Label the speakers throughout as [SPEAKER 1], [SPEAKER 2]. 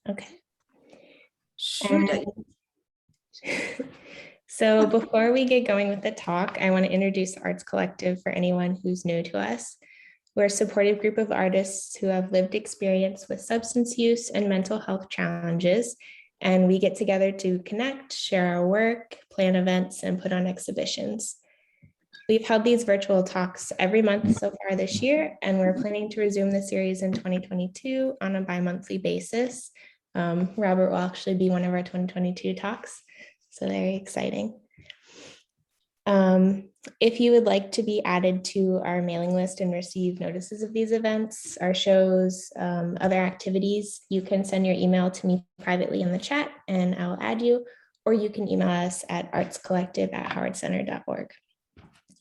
[SPEAKER 1] Okay.
[SPEAKER 2] Shoot.
[SPEAKER 1] So before we get going with the talk, I want to introduce the Arts Collective for anyone who's new to us. We're a supportive group of artists who have lived experience with substance use and mental health challenges, and we get together to connect, share our work, plan events, and put on exhibitions. We've held these virtual talks every month so far this year, and we're planning to resume the series in 2022 on a bi-monthly basis. Robert will actually be one of our 2022 talks, so very exciting. If you would like to be added to our mailing list and receive notices of these events, our shows, other activities, you can send your email to me privately in the chat and I'll add you, or you can email us at artscollective@howardcenter.org.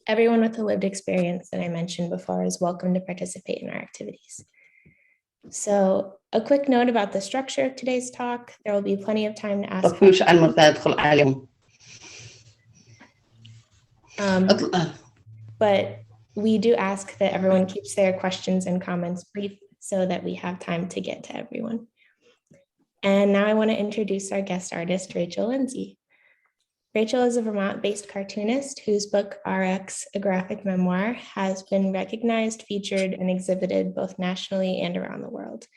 [SPEAKER 1] Everyone with a lived experience that I mentioned before is welcome to participate in our activities. So a quick note about the structure of today's talk. There will be plenty of time to ask questions. But we do ask that everyone keeps their questions and comments brief so that we have time to get to everyone. And now I want to introduce our guest artist, Rachel Lindsay. Rachel is a Vermont-based cartoonist whose book, RX, a graphic memoir, has been recognized, featured, and exhibited both nationally and around the world.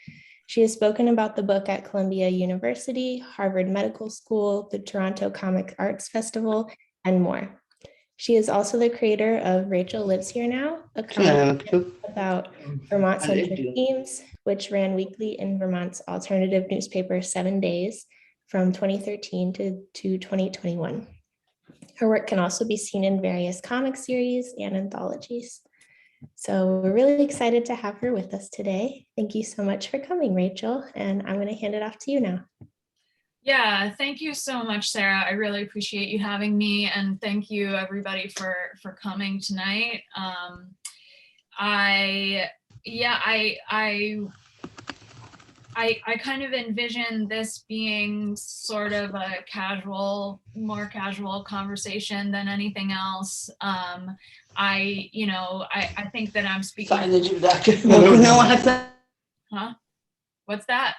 [SPEAKER 1] She has spoken about the book at Columbia University, Harvard Medical School, the Toronto Comic Arts Festival, and more. She is also the creator of Rachel Lives Here Now, a comic about Vermont-centric themes, which ran weekly in Vermont's alternative newspaper 7 Days from 2013 to 2021. Her work can also be seen in various comic series and anthologies. So we're really excited to have her with us today. Thank you so much for coming, Rachel, and I'm going to hand it off to you now.
[SPEAKER 3] Yeah, thank you so much, Sarah. I really appreciate you having me, and thank you everybody for coming tonight. I kind of envision this being sort of a more casual conversation than anything else. I think that I'm speaking. Huh? What's that?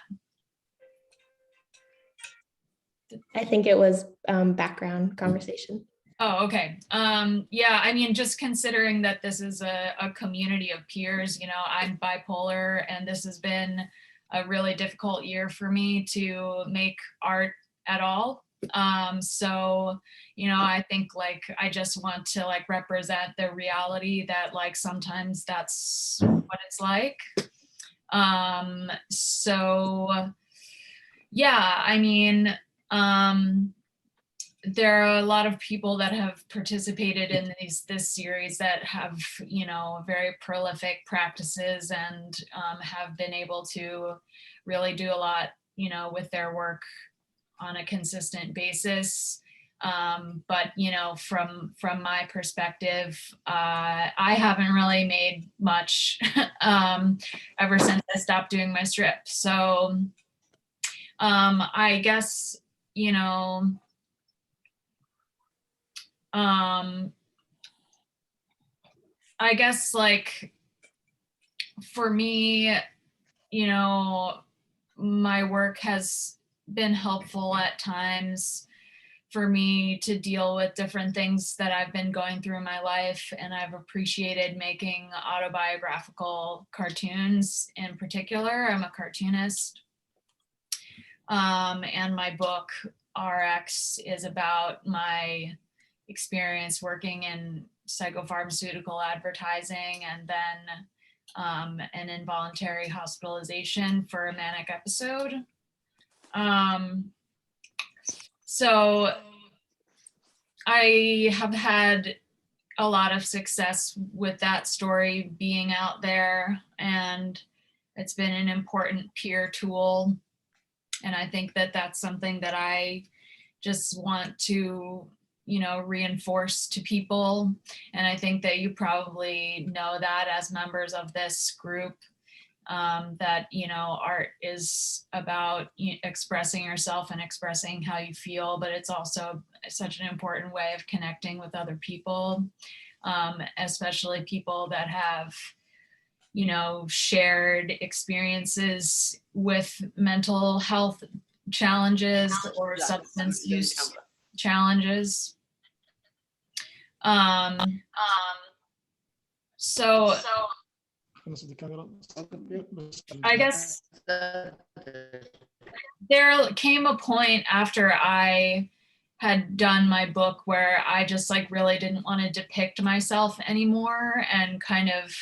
[SPEAKER 1] I think it was background conversation.
[SPEAKER 3] Oh, okay. Yeah, I mean, just considering that this is a community of peers, I'm bipolar, and this has been a really difficult year for me to make art at all. So, I think I just want to represent the reality that sometimes that's what it's like. So yeah, I mean, there are a lot of people that have participated in this series that have, very prolific practices and have been able to really do a lot, with their work on a consistent basis. But, from my perspective, I haven't really made much ever since I stopped doing my strip. So I guess, I guess for me, my work has been helpful at times for me to deal with different things that I've been going through in my life, and I've appreciated making autobiographical cartoons in particular. I'm a cartoonist. And my book, RX, is about my experience working in psychopharmaceutical advertising and then an involuntary hospitalization for a manic episode. So I have had a lot of success with that story being out there, and it's been an important peer tool. And I think that that's something that I just want to, reinforce to people. And I think that you probably know that as members of this group, that, art is about expressing yourself and expressing how you feel, but it's also such an important way of connecting with other people, especially people that have you know, shared experiences with mental health challenges or substance use challenges. So I guess there came a point after I had done my book where I just like really didn't want to depict myself anymore, and kind of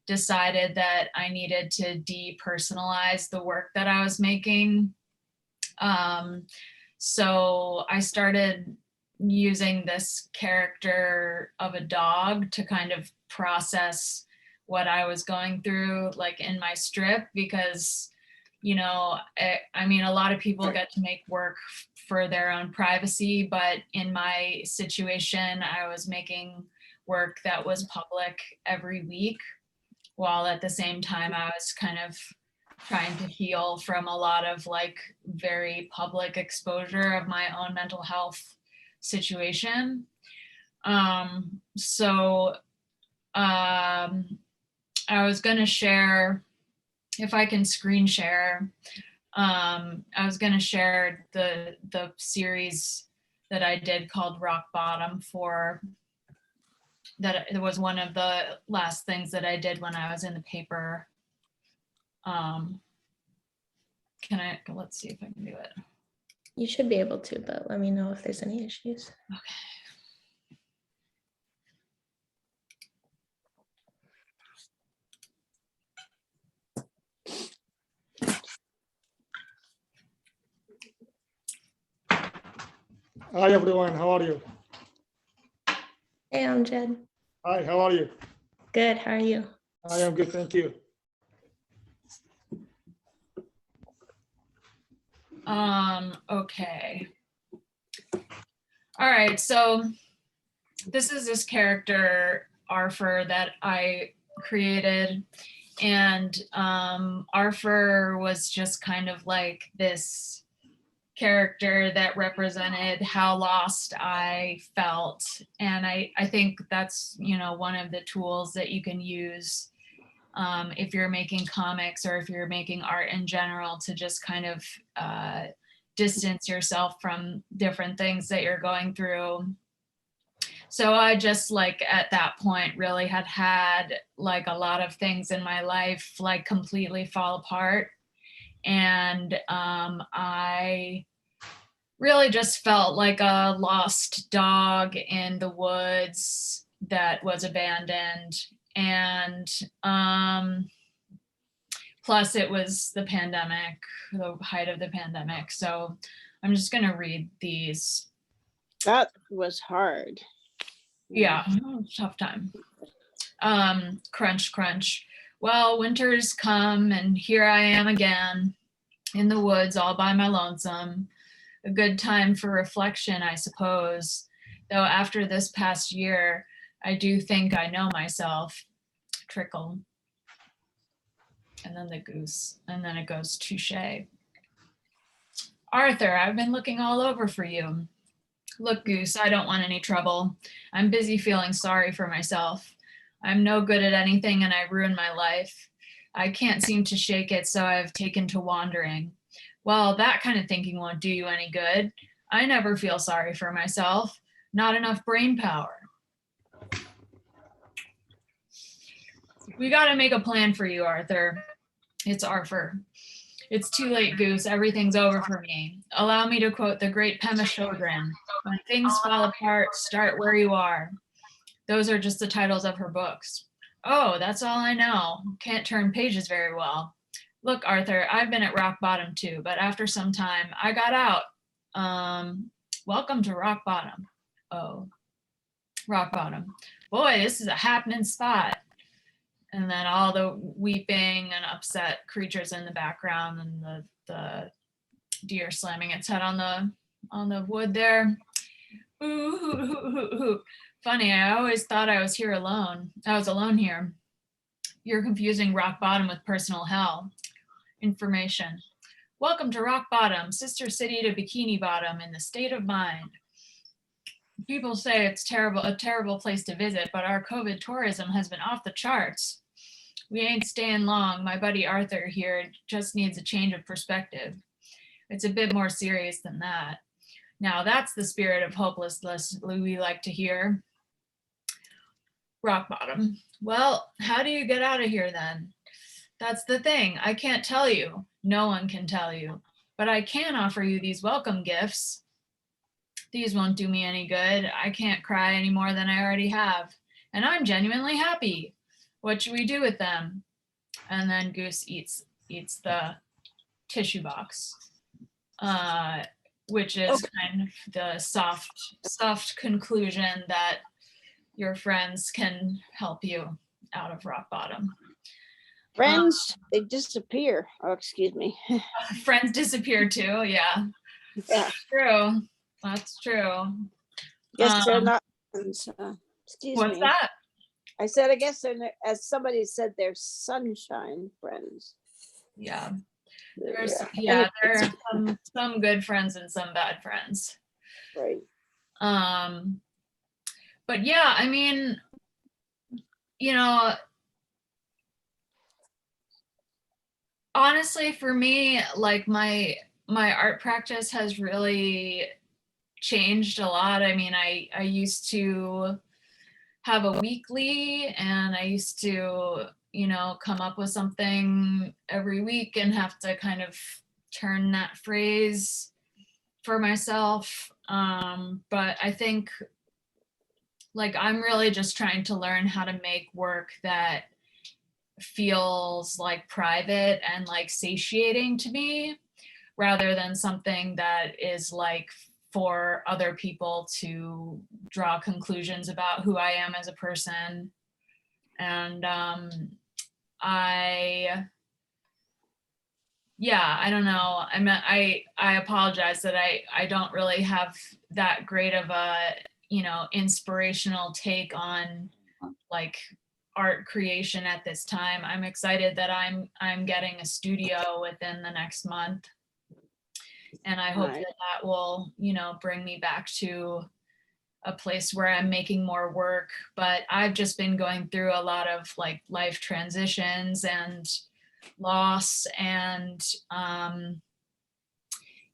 [SPEAKER 3] decided that I needed to depersonalize the work that I was making. So I started using this character of a dog to kind of process what I was going through, like in my strip, because, you know, I mean, a lot of people get to make work for their own privacy, but in my situation, I was making work that was public every week, while at the same time I was kind of trying to heal from a lot of like very public exposure of my own mental health situation. I was going to share, if I can screen share, I was going to share the series that I did called Rock Bottom that it was one of the last things that I did when I was in the paper. Let's see if I can do it.
[SPEAKER 1] You should be able to, but let me know if there's any issues.
[SPEAKER 3] Okay.
[SPEAKER 4] Hi everyone, how are you?
[SPEAKER 1] Hey, I'm Jed.
[SPEAKER 4] Hi, how are you?
[SPEAKER 1] Good, how are you?
[SPEAKER 4] I am good, thank you.
[SPEAKER 3] Okay. All right, so this is this character, Arthur, that I created. And Arthur was just kind of like this character that represented how lost I felt. And I think that's, you know, one of the tools that you can use if you're making comics or if you're making art in general, to just kind of distance yourself from different things that you're going through. So I just like at that point really had like a lot of things in my life like completely fall apart. And I really just felt like a lost dog in the woods that was abandoned. And plus it was the pandemic, the height of the pandemic. So I'm just gonna read these.
[SPEAKER 5] That was hard.
[SPEAKER 3] Yeah, tough time. Crunch, crunch. Well, winter's come and here I am again in the woods all by my lonesome. A good time for reflection, I suppose. Though after this past year, I do think I know myself. Trickle. And then the goose. And then it goes touche. Arthur, I've been looking all over for you. Look, Goose, I don't want any trouble. I'm busy feeling sorry for myself. I'm no good at anything and I ruined my life. I can't seem to shake it, so I've taken to wandering. Well, that kind of thinking won't do you any good. I never feel sorry for myself. Not enough brain power. We got to make a plan for you, Arthur. It's Arthur. It's too late, Goose. Everything's over for me. Allow me to quote the great Pema Chodron. When things fall apart, start where you are. Those are just the titles of her books. Oh, that's all I know. Can't turn pages very well. Look, Arthur, I've been at rock bottom too, but after some time, I got out. Welcome to rock bottom. Oh, rock bottom. Boy, this is a happening spot. And then all the weeping and upset creatures in the background, and the deer slamming its head on the wood there. Ooh, hoot, hoot, hoot, hoot. Funny, I always thought I was here alone. I was alone here. You're confusing rock bottom with personal hell. Information. Welcome to rock bottom, sister city to bikini bottom in the state of mind. People say it's a terrible place to visit, but our COVID tourism has been off the charts. We ain't staying long. My buddy Arthur here just needs a change of perspective. It's a bit more serious than that. Now that's the spirit of hopelessness we like to hear. Rock bottom. Well, how do you get out of here then? That's the thing. I can't tell you. No one can tell you. But I can offer you these welcome gifts. These won't do me any good. I can't cry any more than I already have. And I'm genuinely happy. What should we do with them? And then Goose eats the tissue box, which is kind of the soft conclusion that your friends can help you out of rock bottom.
[SPEAKER 5] Friends, they disappear. Oh, excuse me.
[SPEAKER 3] Friends disappear too. Yeah,
[SPEAKER 5] Yeah.
[SPEAKER 3] true. That's true.
[SPEAKER 5] Guess they're not friends. Excuse
[SPEAKER 3] What's
[SPEAKER 5] me.
[SPEAKER 3] that?
[SPEAKER 5] I said, I guess they're, as somebody said, they're sunshine friends.
[SPEAKER 3] Yeah.
[SPEAKER 5] Yeah.
[SPEAKER 3] There are some good friends and some bad friends.
[SPEAKER 5] Right.
[SPEAKER 3] But yeah, I mean, you know, honestly, for me, like my art practice has really changed a lot. I mean, I used to have a weekly, and I used to, you know, come up with something every week and have to kind of turn that phrase for myself. But I think like I'm really just trying to learn how to make work that feels like private and like satiating to me, rather than something that is like for other people to draw conclusions about who I am as a person. And I don't know. I apologize that I don't really have that great of a, you know, inspirational take on like art creation at this time. I'm excited that I'm getting a studio within the next month. And I hope
[SPEAKER 5] Right.
[SPEAKER 3] that will, you know, bring me back to a place where I'm making more work. But I've just been going through a lot of like life transitions and loss. And,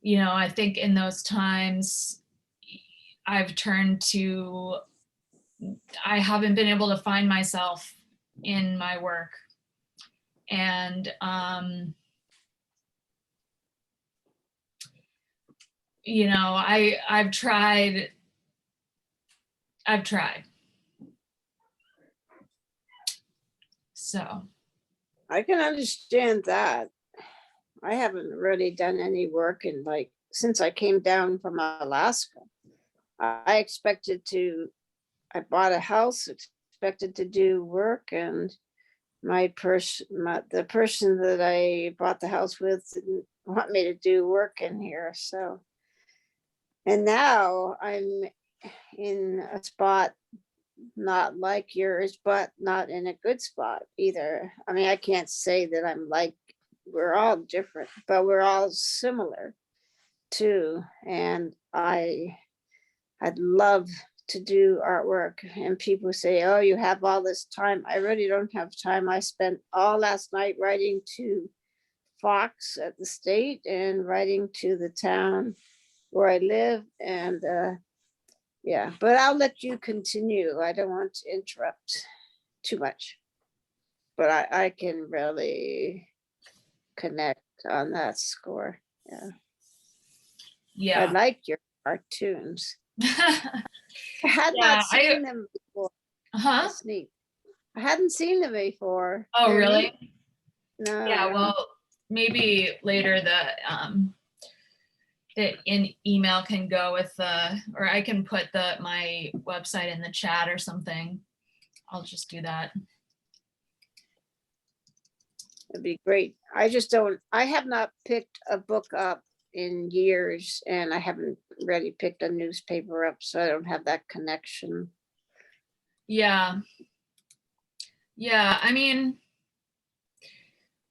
[SPEAKER 3] you know, I think in those times I've turned to, I haven't been able to find myself in my work. And, you know, I've tried. So.
[SPEAKER 5] I can understand that. I haven't really done any work in like, since I came down from Alaska. I bought a house, expected to do work, and the person that I bought the house with didn't want me to do work in here. So, and now I'm in a spot not like yours, but not in a good spot either. I mean, I can't say that I'm like, we're all different, but we're all similar too. And I'd love to do artwork, and people say, oh, you have all this time. I really don't have time. I spent all last night writing to Fox at the state and writing to the town where I live. And yeah, but I'll let you continue. I don't want to interrupt too much, but I can really connect on that score. Yeah. I
[SPEAKER 3] Yeah.
[SPEAKER 5] like your cartoons. I had not seen them before. That's neat. I hadn't seen them before.
[SPEAKER 3] Oh,
[SPEAKER 5] They're
[SPEAKER 3] really?
[SPEAKER 5] neat. No.
[SPEAKER 3] Yeah, well, maybe later the email can go with or I can put my website in the chat or something. I'll just do that.
[SPEAKER 5] It'd be great. I have not picked a book up in years, and I haven't really picked a newspaper up, so I don't have that connection.
[SPEAKER 3] Yeah. I mean,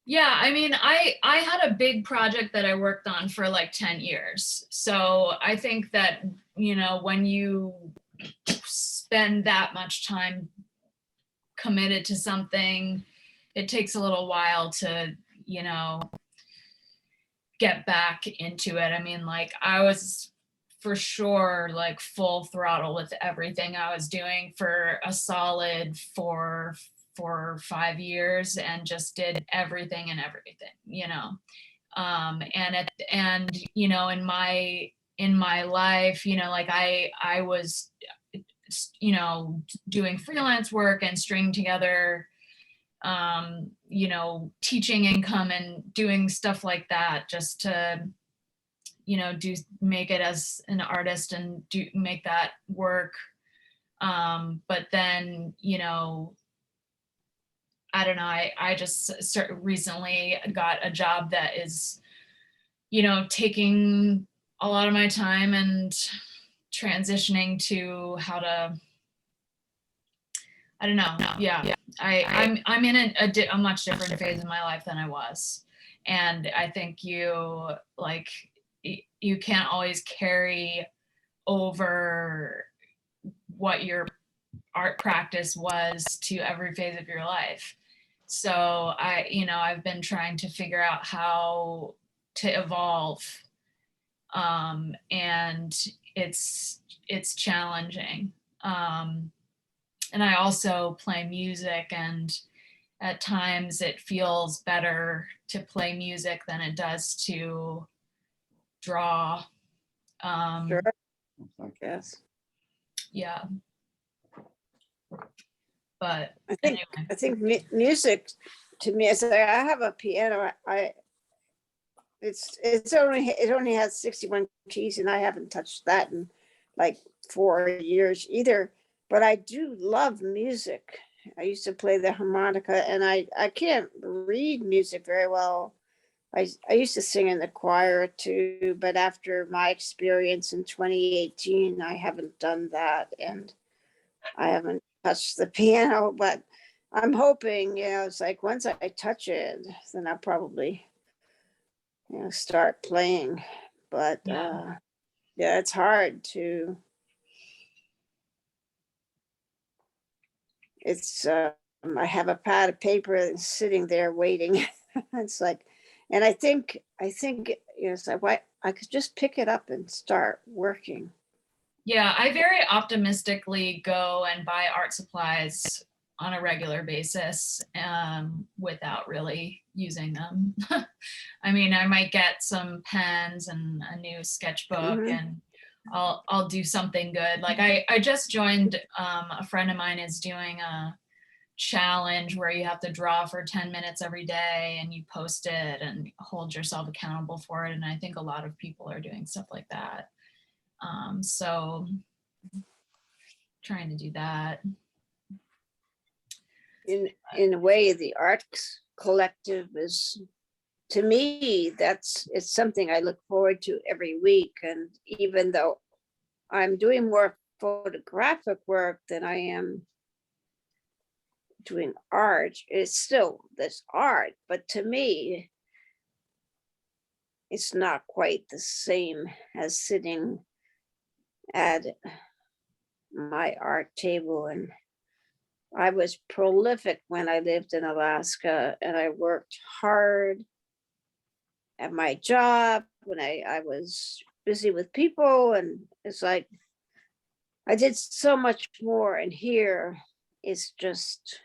[SPEAKER 3] I had a big project that I worked on for like 10 years. So I think that, you know, when you spend that much time committed to something, it takes a little while to, you know, get back into it. I mean, like I was for sure like full throttle with everything I was doing for a solid 4 or 5 years, and just did everything and everything, you know. And you know, in my life, you know, like I was, you know, doing freelance work and stringing together, you know, teaching income and doing stuff like that, just to, you know, make it as an artist and make that work. But then, you know, I don't know, I just recently got a job that is, you know, taking a lot of my time and transitioning to how to, I don't know. Yeah. I'm in a much different phase in my life than I was. And I think you like, you can't always carry over what your art practice was to every phase of your life. So you know, I've been trying to figure out how to evolve. And it's challenging. And I also play music, and at times it feels better to play music than it does to draw.
[SPEAKER 5] Sure. Yes.
[SPEAKER 3] Yeah. But
[SPEAKER 5] I think music to me, it's like I have a piano. It only has 61 keys, and I haven't touched that in like 4 years either. But I do love music. I used to play the harmonica, and I can't read music very well. I used to sing in the choir too, but after my experience in 2018, I haven't done that, and I haven't touched the piano. But I'm hoping, you know, it's like once I touch it, then I'll probably, you know, start playing. But
[SPEAKER 3] yeah.
[SPEAKER 5] yeah, it's hard to. It's I have a pad of paper sitting there waiting. It's like, and I think you know, it's like, why I could just pick it up and start working.
[SPEAKER 3] Yeah, I very optimistically go and buy art supplies on a regular basis, without really using them. I mean, I might get some pens and a new sketchbook,
[SPEAKER 5] Mhm.
[SPEAKER 3] and I'll do something good. Like I just joined, a friend of mine is doing a challenge where you have to draw for 10 minutes every day, and you post it and hold yourself accountable for it. And I think a lot of people are doing stuff like that. So trying to do that.
[SPEAKER 5] In a way, the arts collective is, to me, it's something I look forward to every week. And even though I'm doing more photographic work than I am doing art, it's still this art, but to me it's not quite the same as sitting at my art table. And I was prolific when I lived in Alaska, and I worked hard at my job when I was busy with people, and it's like I did so much more, and here it's just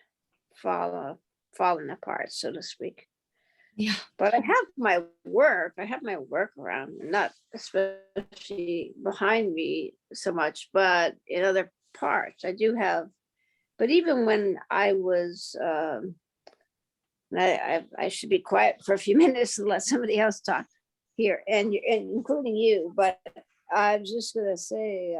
[SPEAKER 5] falling apart, so to speak.
[SPEAKER 3] Yeah.
[SPEAKER 5] But I have my work around, not especially behind me so much, but in other parts I do have. But even when I was, I should be quiet for a few minutes and let somebody else talk here, and including you. But I was just gonna say,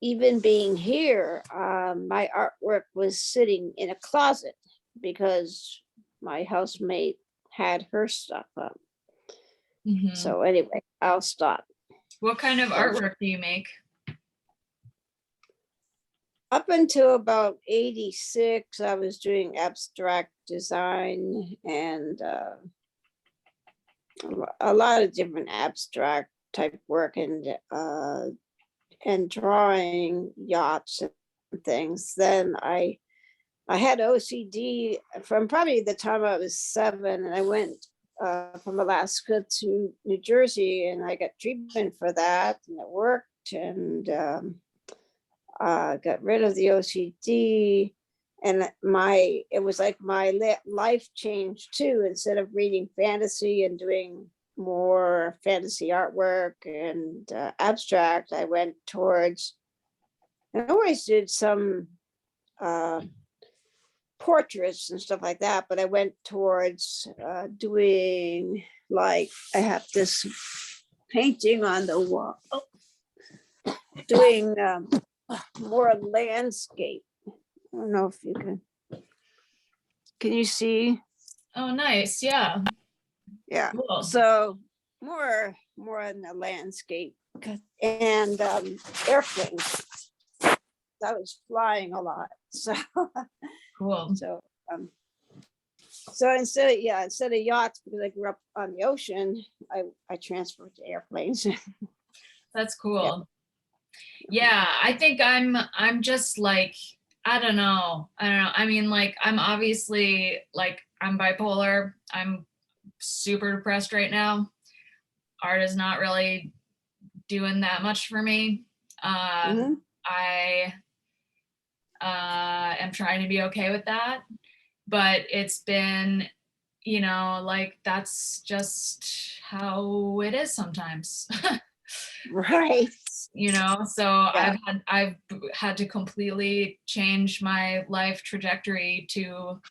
[SPEAKER 5] even being here, my artwork was sitting in a closet because my housemate had her stuff up.
[SPEAKER 3] Mhm.
[SPEAKER 5] So anyway, I'll stop.
[SPEAKER 3] What kind of artwork do you make?
[SPEAKER 5] Up until about 86, I was doing abstract design and a lot of different abstract type work, and drawing yachts and things. Then I I had OCD from probably the time I was 7, and I went from Alaska to New Jersey, and I got treatment for that, and it worked, and got rid of the OCD. And it was like my life changed too. Instead of reading fantasy and doing more fantasy artwork and abstract, I went towards, and I always did some portraits and stuff like that, but I went towards doing, like, I have this painting on the wall, doing more landscape. I don't know if you can you see?
[SPEAKER 3] Oh, nice. Yeah.
[SPEAKER 5] Yeah.
[SPEAKER 3] Cool.
[SPEAKER 5] So more in the landscape and airplanes. I was flying a lot. So
[SPEAKER 3] Cool.
[SPEAKER 5] so instead of yachts, because I grew up on the ocean, I transferred to airplanes.
[SPEAKER 3] That's cool. Yeah, I think I'm just like, I don't know. I mean, like, I'm obviously, like, I'm bipolar. I'm super depressed right now. Art is not really doing that much for me.
[SPEAKER 5] Mhm.
[SPEAKER 3] I am trying to be okay with that, but it's been, like, that's just how it is sometimes.
[SPEAKER 5] Right.
[SPEAKER 3] So
[SPEAKER 5] Yeah.
[SPEAKER 3] I've had to completely change my life trajectory to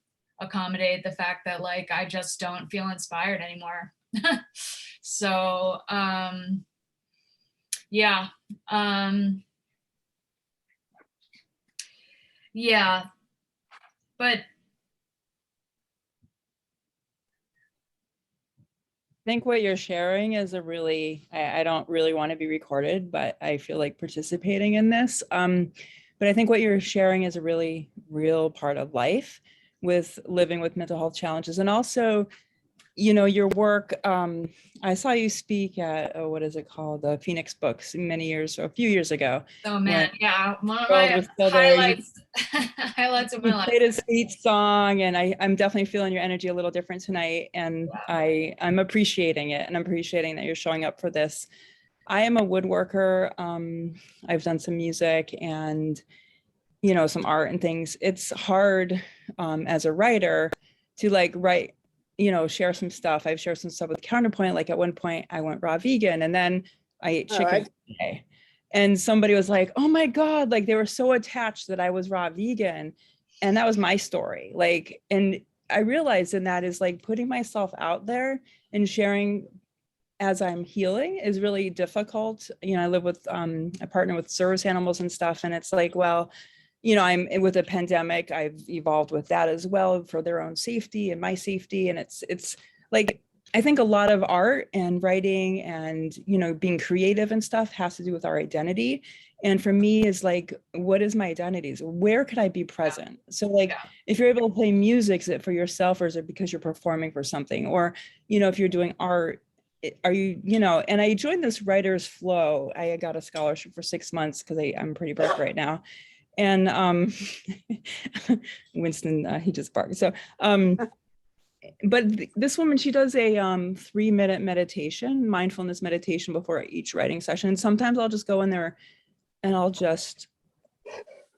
[SPEAKER 3] accommodate the fact that, like, I just don't feel inspired anymore. So yeah. Yeah, but
[SPEAKER 2] I think what you're sharing is a really, I don't really want to be recorded, but I feel like participating in this. But I think what you're sharing is a really real part of life with living with mental health challenges. And also, your work, I saw you speak at, what is it called? The Phoenix Books a few years ago.
[SPEAKER 3] oh man, yeah, one of
[SPEAKER 2] World
[SPEAKER 3] my
[SPEAKER 2] was still there.
[SPEAKER 3] highlights of my
[SPEAKER 2] You
[SPEAKER 3] life.
[SPEAKER 2] played a sweet song, and I'm definitely feeling your energy a little different tonight, and I'm appreciating it, and I'm appreciating that you're showing up for this. I am a woodworker. I've done some music and some art and things. It's hard as a writer to write, share some stuff. I've shared some stuff with Counterpoint. Like at one point I went raw vegan, and then I ate chicken every day. And somebody was like, oh my God, like they were so attached that I was raw vegan. And that was my story. And I realized in that is like putting myself out there and sharing as I'm healing is really difficult. I live with a partner with service animals and stuff. And it's like, well, I'm with a pandemic. I've evolved with that as well for their own safety and my safety. And it's like, I think a lot of art and writing and, being creative and stuff has to do with our identity. And for me is like, what is my identity? Where could I be present? So like, if you're able to play music, is it for yourself or is it because you're performing for something? Or, if you're doing art, are you, and I joined this writer's flow. I got a scholarship for 6 months because I'm pretty broke right now. And Winston, he just barked. So, but this woman, she does a 3-minute meditation, mindfulness meditation before each writing session. And sometimes I'll just go in there and I'll just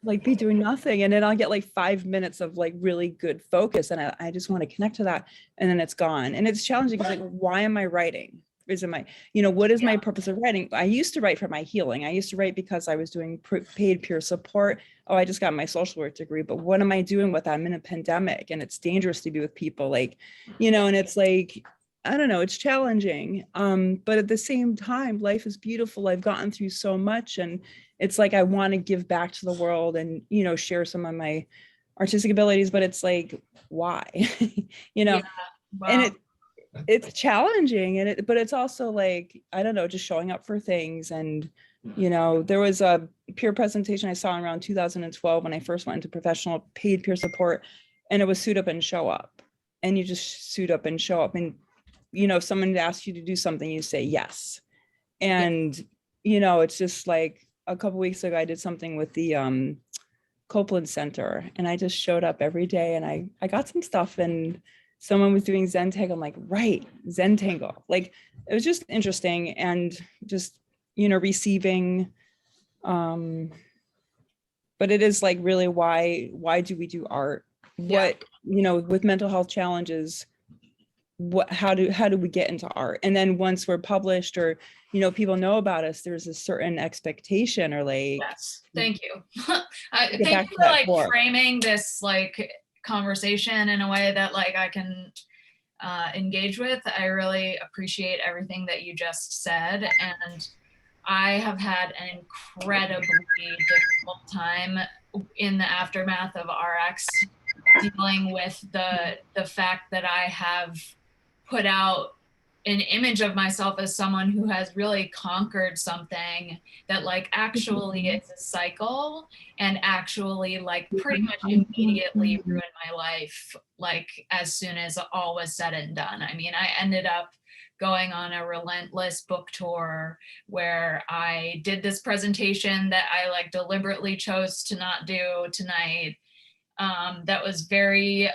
[SPEAKER 2] like be doing nothing. And then I'll get like 5 minutes of like really good focus. And I just want to connect to that. And then it's gone. And it's challenging because like, why am I writing? Is it my, what is my purpose of writing? I used to write for my healing. I used to write because I was doing paid peer support. Oh, I just got my social work degree, but what am I doing with that? I'm in a pandemic and it's dangerous to be with people like, and it's like, I don't know, it's challenging. But at the same time, life is beautiful. I've gotten through so much and it's like, I want to give back to the world and, share some of my artistic abilities, but it's like, why,
[SPEAKER 3] Wow.
[SPEAKER 2] and it's challenging but it's also like, I don't know, just showing up for things. And, there was a peer presentation I saw around 2012 when I first went into professional paid peer support, and it was suit up and show up. And you just suit up and show up. And, if someone asks you to do something, you say yes. And, it's just like a couple weeks ago, I did something with the Copeland Center, and I just showed up every day, and I got some stuff, and someone was doing Zentangle. I'm like, right, Zentangle. Like, it was just interesting, and just, you know, receiving, but it is like, really, why do we do art? What, you know, with mental health challenges, how do we get into art? And then once we're published, or, you know, people know about us, there's a certain expectation, or like,
[SPEAKER 3] Yes, thank you.
[SPEAKER 2] Get
[SPEAKER 3] Thank
[SPEAKER 2] back
[SPEAKER 3] you
[SPEAKER 2] to
[SPEAKER 3] for
[SPEAKER 2] that
[SPEAKER 3] like
[SPEAKER 2] core.
[SPEAKER 3] framing this like conversation in a way that like I can engage with. I really appreciate everything that you just said, and I have had an incredibly difficult time in the aftermath of RX, dealing with the fact that I have put out an image of myself as someone who has really conquered something that like actually is a cycle, and actually like pretty much immediately ruined my life, like as soon as all was said and done. I mean, I ended up going on a relentless book tour where I did this presentation that I like deliberately chose to not do tonight. That was very,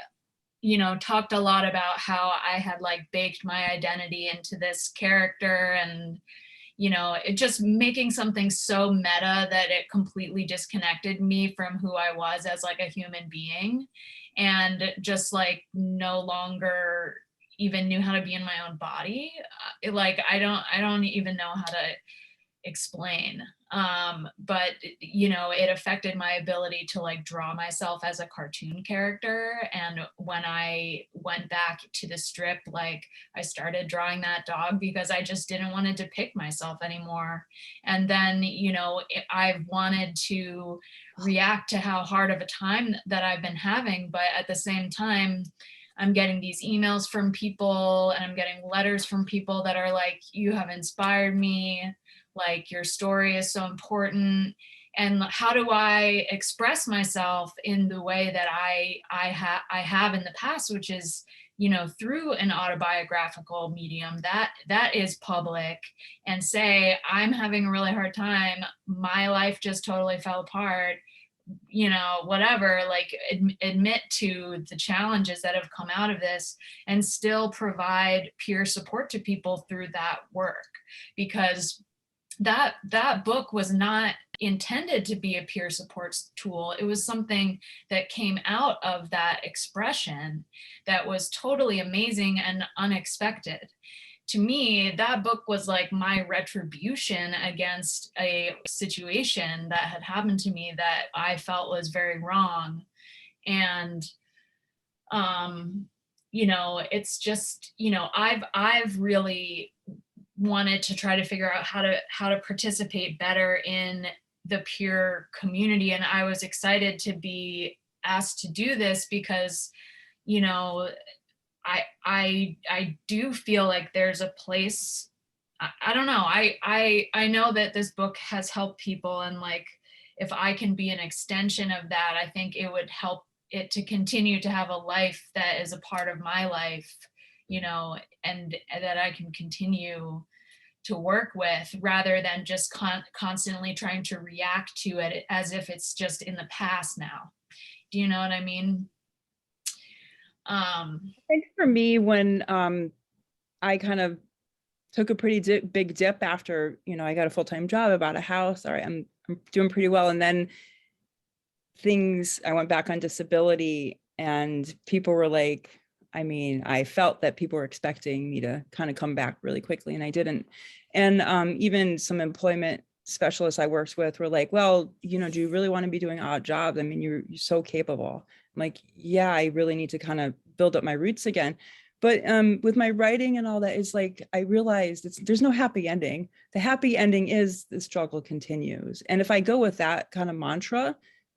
[SPEAKER 3] you know, talked a lot about how I had like baked my identity into this character, and, you know, it just making something so meta that it completely disconnected me from who I was as like a human being, and just like no longer even knew how to be in my own body. Like I don't even know how to explain. But you know, it affected my ability to like draw myself as a cartoon character. And when I went back to the strip, like I started drawing that dog because I just didn't want to depict myself anymore. And then, you know, I've wanted to react to how hard of a time that I've been having, but at the same time, I'm getting these emails from people, and I'm getting letters from people that are like, you have inspired me, like your story is so important. And how do I express myself in the way that I have in the past, which is, you know, through an autobiographical medium that is public, and say, I'm having a really hard time, my life just totally fell apart, you know, whatever, like admit to the challenges that have come out of this, and still provide peer support to people through that work. Because that book was not intended to be a peer support tool. It was something that came out of that expression that was totally amazing and unexpected. To me, that book was like my retribution against a situation that had happened to me that I felt was very wrong. And you know, it's just, you know, I've really wanted to try to figure out how to participate better in the peer community. And I was excited to be asked to do this because, you know, I do feel like there's a place, I don't know, I know that this book has helped people, and like if I can be an extension of that, I think it would help it to continue to have a life that is a part of my life, you know, and that I can continue to work with, rather than just constantly trying to react to it as if it's just in the past now. Do you know what I mean?
[SPEAKER 2] I think for me, when I kind of took a pretty big dip after, you know, I got a full-time job, about a house, all right, I'm doing pretty well. And then I went back on disability, and people were like, I mean, I felt that people were expecting me to kind of come back really quickly, and I didn't. And even some employment specialists I worked with were like, well, you know, do you really want to be doing odd jobs? I mean, you're so capable. I'm like, yeah, I really need to kind of build up my roots again. But with my writing and all that, it's like, I realized there's no happy ending. The happy ending is the struggle continues. And if I go with that kind of mantra,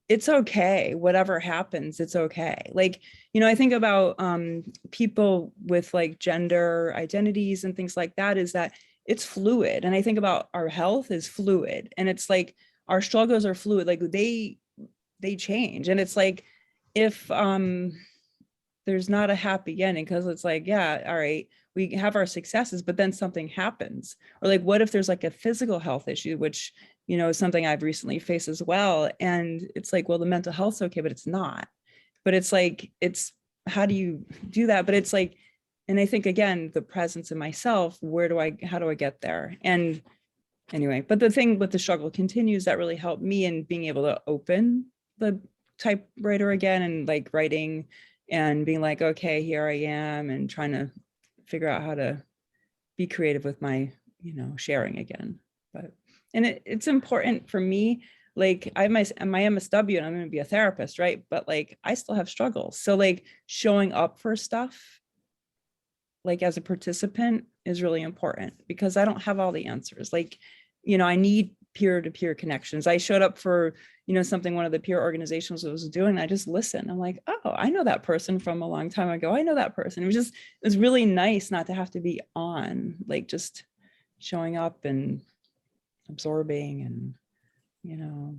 [SPEAKER 2] it's okay. Whatever happens, it's okay. Like, you know, I think about people with like gender identities and things like that, is that it's fluid. And I think about our health is fluid, and it's like our struggles are fluid, like they change. And it's like, if there's not a happy ending, because it's like, yeah, all right, we have our successes, but then something happens. Or like, what if there's like a physical health issue, which, you know, is something I've recently faced as well. And it's like, well, the mental health's okay, but it's not. But it's like, it's, how do you do that? But it's like, and I think, again, the presence in myself, how do I get there? And anyway, but the thing with the struggle continues that really helped me in being able to open the typewriter again and like writing and being like, okay, here I am, and trying to figure out how to be creative with my, you know, sharing again. But, and it's important for me, like I'm my MSW and I'm going to be a therapist, right? But like, I still have struggles. So like showing up for stuff, like as a participant, is really important because I don't have all the answers. Like, you know, I need peer-to-peer connections. I showed up for, you know, something one of the peer organizations was doing. I just listened. I'm like, oh, I know that person from a long time ago. I know that person. It was really nice not to have to be on, like just showing up and absorbing, and, you know,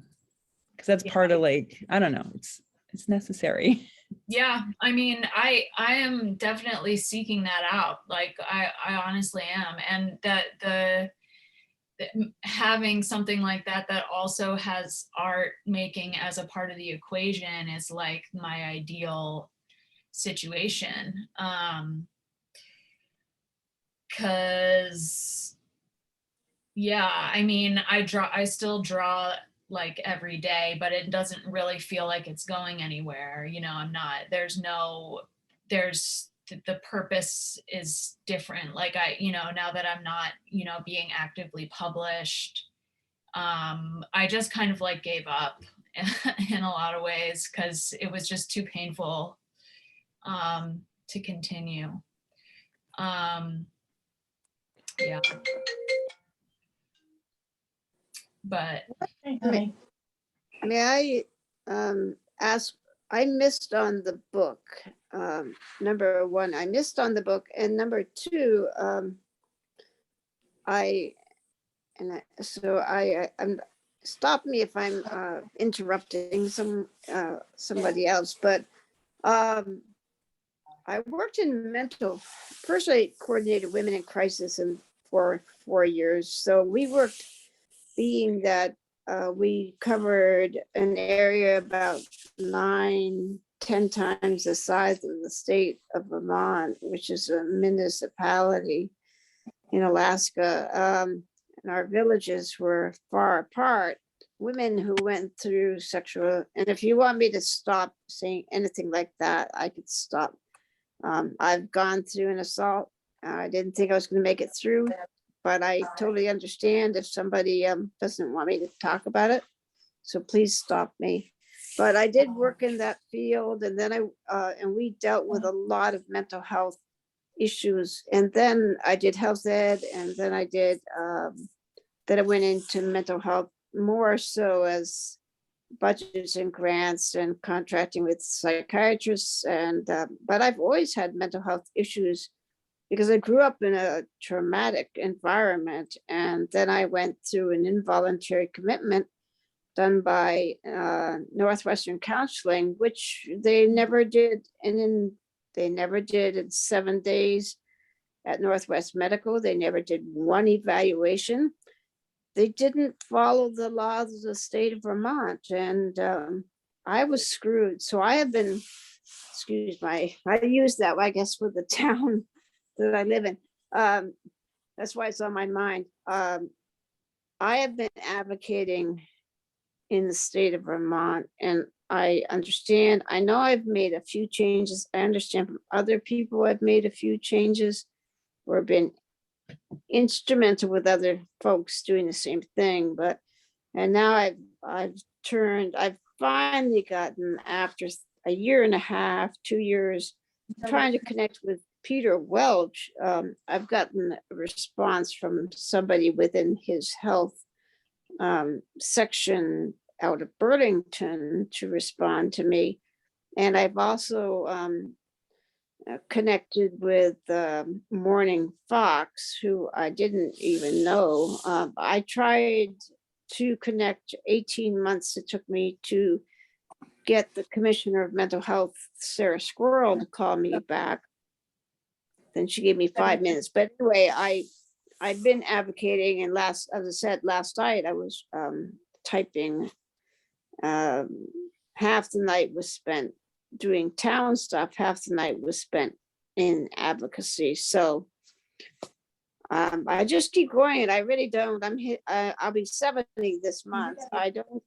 [SPEAKER 2] because that's part of like, I don't know, it's necessary.
[SPEAKER 3] Yeah, I mean, I am definitely seeking that out. Like I honestly am. And that having something like that also has art making as a part of the equation is like my ideal situation. Cause yeah, I mean, I still draw like every day, but it doesn't really feel like it's going anywhere. You know, the purpose is different. Like you know, now that I'm not, you know, being actively published, I just kind of like gave up in a lot of ways because it was just too painful to continue. Yeah. But
[SPEAKER 5] May I ask, I missed on the book. Number one, I missed on the book. And number two, stop me if I'm interrupting somebody else, but I worked in first I coordinated women in crisis for 4 years. So we worked, being that we covered an area about 9-10 times the size of the state of Vermont, which is a municipality in Alaska. And our villages were far apart. Women who went through sexual, and if you want me to stop saying anything like that, I could stop. I've gone through an assault. I didn't think I was going to make it through, but I totally understand if somebody doesn't want me to talk about it. So please stop me. But I did work in that field, and then and we dealt with a lot of mental health issues. And then I did health ed, and then I did, then I went into mental health more so as budgets and grants and contracting with psychiatrists. And but I've always had mental health issues because I grew up in a traumatic environment. And then I went through an involuntary commitment done by Northwestern Counseling, which they never did. And they never did in 7 days at Northwest Medical. They never did one evaluation. They didn't follow the laws of the state of Vermont. And I was screwed. So I have been, I use that, I guess, for the town that I live in. That's why it's on my mind. I have been advocating in the state of Vermont, and I understand, I know I've made a few changes. I understand from other people I've made a few changes or been instrumental with other folks doing the same thing. And now I've finally gotten, after a year and a half, 2 years, trying to connect with Peter Welch. I've gotten a response from somebody within his health section out of Burlington to respond to me. And I've also connected with Morning Fox, who I didn't even know. I tried to connect 18 months. It took me to get the Commissioner of Mental Health, Sarah Squirrel, to call me back. then she gave me 5 minutes. But anyway, I've been advocating, and as I said, last night I was typing. Half the night was spent doing town stuff, half the night was spent in advocacy. So I just keep going, and I really don't. I'll be 70 this month. I don't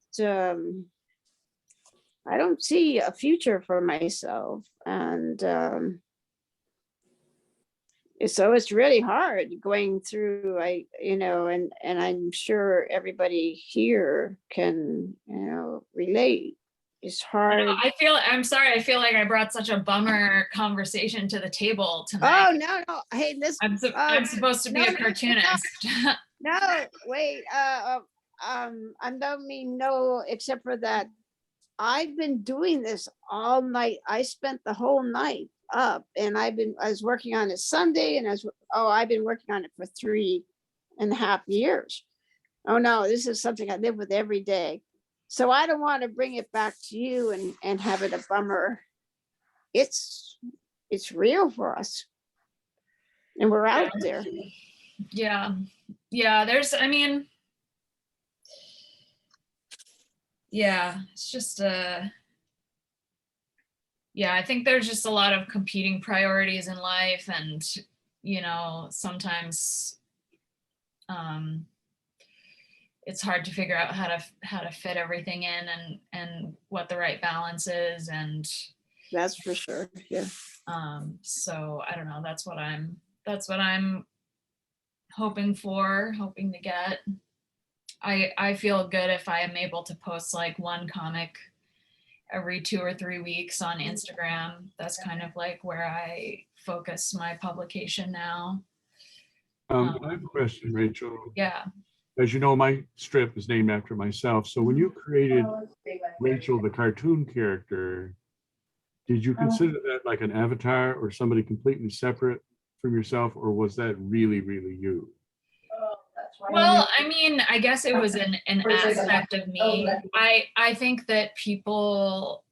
[SPEAKER 5] see a future for myself, and so it's really hard going through. And I'm sure everybody here can relate. It's hard.
[SPEAKER 3] I'm sorry. I feel like I brought such a bummer conversation to the table tonight.
[SPEAKER 5] Oh, no. Hey, listen.
[SPEAKER 3] I'm supposed to be a cartoonist.
[SPEAKER 5] No, wait. I don't mean no, except for that. I've been doing this all night. I spent the whole night up, and I was working on it Sunday, and I've been working on it for 3.5 years. Oh no, this is something I live with every day. So I don't want to bring it back to you and have it a bummer. It's real for us, and we're out there.
[SPEAKER 3] Yeah. It's just I think there's just a lot of competing priorities in life, and sometimes it's hard to figure out how to fit everything in and what the right balance is, and
[SPEAKER 5] that's for sure. Yeah.
[SPEAKER 3] So I don't know, that's what I'm hoping to get. I feel good if I am able to post like one comic every 2 or 3 weeks on Instagram. That's kind of like where I focus my publication now.
[SPEAKER 6] I have a question, Rachel.
[SPEAKER 3] Yeah.
[SPEAKER 6] As you know, my strip is named after myself. So when you created Rachel, the cartoon character, did you consider that like an avatar or somebody completely separate from yourself, or was that really, really you?
[SPEAKER 3] Well, I guess it was an aspect of me. I think that people,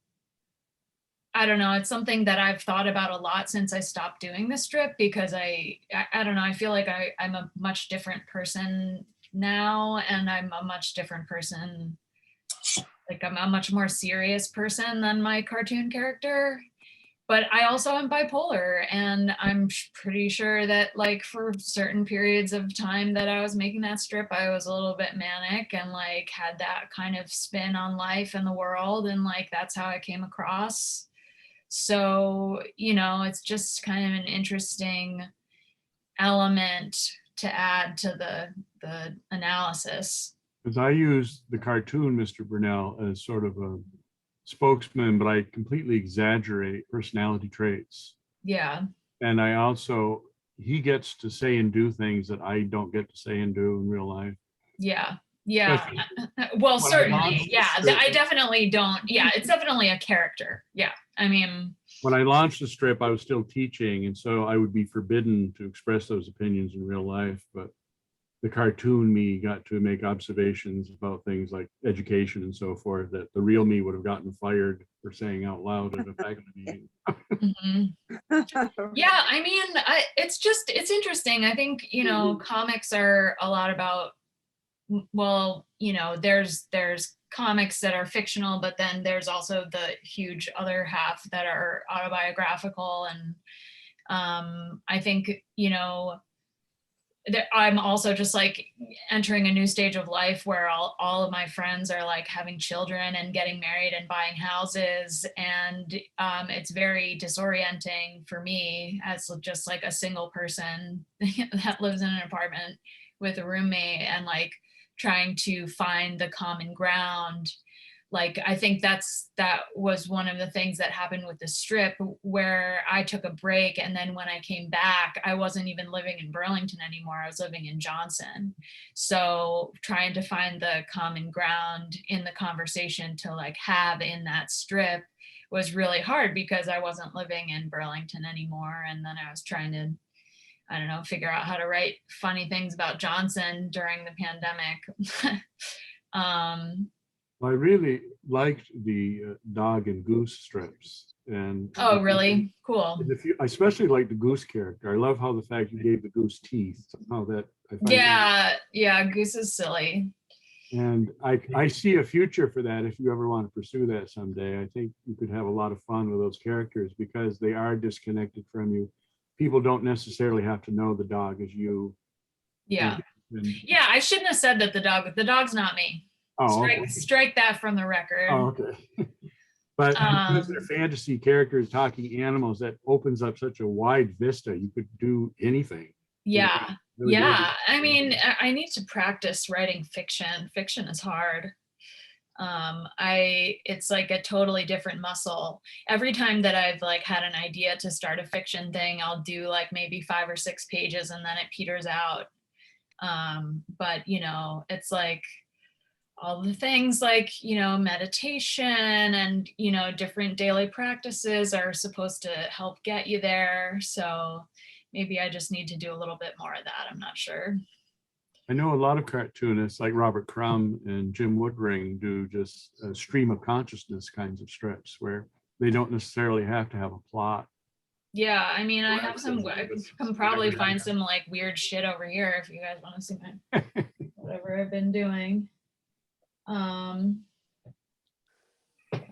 [SPEAKER 3] I don't know, it's something that I've thought about a lot since I stopped doing the strip, because I don't know, I feel like I'm a much different person now, and I'm a much different person. Like I'm a much more serious person than my cartoon character. But I also am bipolar, and I'm pretty sure that like for certain periods of time that I was making that strip, I was a little bit manic and like had that kind of spin on life and the world, and like that's how I came across. So, it's just kind of an interesting element to add to the analysis.
[SPEAKER 6] Because I use the cartoon Mr. Burnell as sort of a spokesman, but I completely exaggerate personality traits.
[SPEAKER 3] Yeah.
[SPEAKER 6] And I also, he gets to say and do things that I don't get to say and do in real life.
[SPEAKER 3] Yeah. Well, certainly. Yeah. I definitely don't. Yeah. It's definitely a character. Yeah.
[SPEAKER 6] When I launched the strip, I was still teaching, and so I would be forbidden to express those opinions in real life. But the cartoon me got to make observations about things like education and so forth that the real me would have gotten fired for saying out loud at a faculty meeting.
[SPEAKER 3] Yeah, it's interesting. I think, comics are a lot about, well, there's comics that are fictional, but then there's also the huge other half that are autobiographical. And I think, I'm also just like entering a new stage of life where all of my friends are like having children and getting married and buying houses. And it's very disorienting for me as just like a single person that lives in an apartment with a roommate, and like trying to find the common ground. Like, I think that was one of the things that happened with the strip, where I took a break. And then when I came back, I wasn't even living in Burlington anymore. I was living in Johnson. So trying to find the common ground in the conversation to like have in that strip was really hard, because I wasn't living in Burlington anymore. And then I was trying to, I don't know, figure out how to write funny things about Johnson during the pandemic.
[SPEAKER 6] I really liked the dog and goose strips. And
[SPEAKER 3] Oh, really? Cool.
[SPEAKER 6] I especially like the goose character. I love how the fact you gave the goose teeth. Somehow that I find
[SPEAKER 3] Yeah, Goose is silly.
[SPEAKER 6] and I see a future for that if you ever want to pursue that someday. I think you could have a lot of fun with those characters because they are disconnected from you. People don't necessarily have to know the dog is you.
[SPEAKER 3] Yeah.
[SPEAKER 6] And-
[SPEAKER 3] Yeah, I shouldn't have said that the dog's not me.
[SPEAKER 6] oh, okay.
[SPEAKER 3] Strike that from the record.
[SPEAKER 6] Oh, okay. But because they're fantasy characters talking animals, that opens up such a wide vista. You could do anything.
[SPEAKER 3] Yeah.
[SPEAKER 6] Really
[SPEAKER 3] Yeah.
[SPEAKER 6] good.
[SPEAKER 3] I mean, I need to practice writing fiction. Fiction is hard. It's like a totally different muscle. Every time that I've like had an idea to start a fiction thing, I'll do like maybe 5 or 6 pages and then it peters out. But you know, it's like all the things like, you know, meditation and, you know, different daily practices are supposed to help get you there. So maybe I just need to do a little bit more of that. I'm not sure.
[SPEAKER 6] I know a lot of cartoonists like Robert Crumb and Jim Woodring do just stream of consciousness kinds of strips where they don't necessarily have to have a plot.
[SPEAKER 3] Yeah, I mean, I have some, I can probably find some like weird shit over here if you guys want to see my, whatever I've been doing. I don't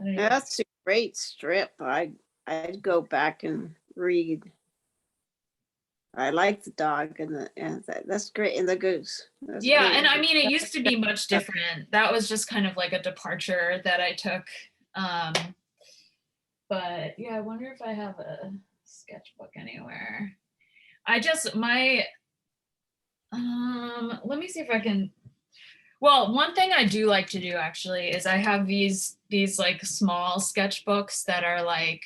[SPEAKER 3] know.
[SPEAKER 5] That's a great strip. I'd go back and read. I like the dog and that's great. And the goose. That's
[SPEAKER 3] Yeah,
[SPEAKER 5] great.
[SPEAKER 3] and I mean, it used to be much different. That was just kind of like a departure that I took. But yeah, I wonder if I have a sketchbook anywhere. Let me see if I can. Well, one thing I do like to do actually is I have these like small sketchbooks that are like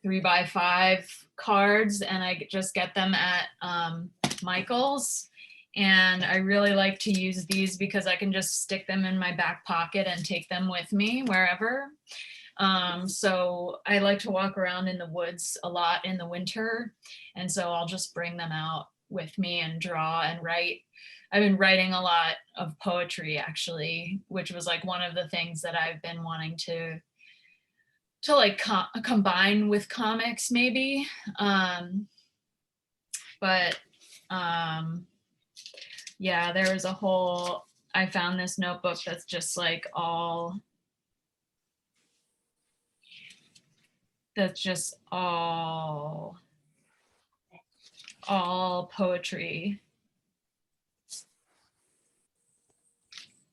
[SPEAKER 3] 3x5 cards, and I just get them at Michael's. And I really like to use these because I can just stick them in my back pocket and take them with me wherever. So I like to walk around in the woods a lot in the winter. And so I'll just bring them out with me and draw and write. I've been writing a lot of poetry actually, which was like one of the things that I've been wanting to like combine with comics maybe. Yeah, there was I found this notebook that's just like all poetry.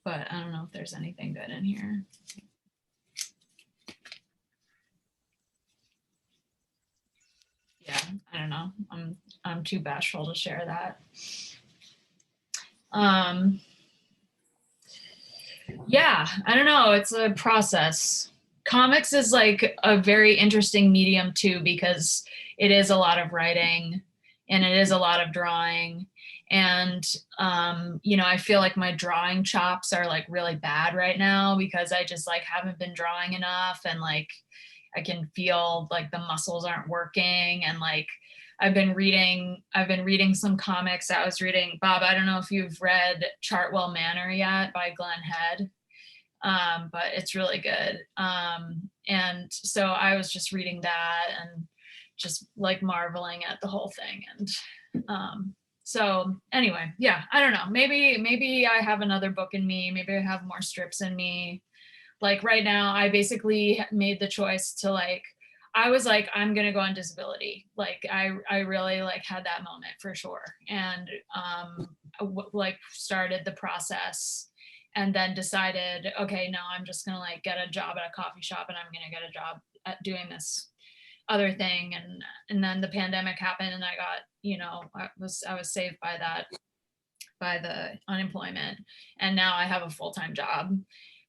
[SPEAKER 3] But I don't know if there's anything good in here. Yeah, I don't know. I'm too bashful to share that. Yeah, I don't know. It's a process. Comics is like a very interesting medium too, because it is a lot of writing and it is a lot of drawing. And, you know, I feel like my drawing chops are like really bad right now because I just like haven't been drawing enough, and like I can feel like the muscles aren't working. And like I've been reading some comics. I was reading, Bob, I don't know if you've read Chartwell Manor yet by Glenn Head, but it's really good. And so I was just reading that and just like marveling at the whole thing. And so anyway, yeah, I don't know. Maybe I have another book in me. Maybe I have more strips in me. Like right now, I basically made the choice to like, I was like, I'm gonna go on disability. Like I really like had that moment for sure. And like started the process and then decided, okay, no, I'm just gonna like get a job at a coffee shop and I'm gonna get a job at doing this other thing. And then the pandemic happened and I got, you know, I was saved by that, by the unemployment. And now I have a full-time job.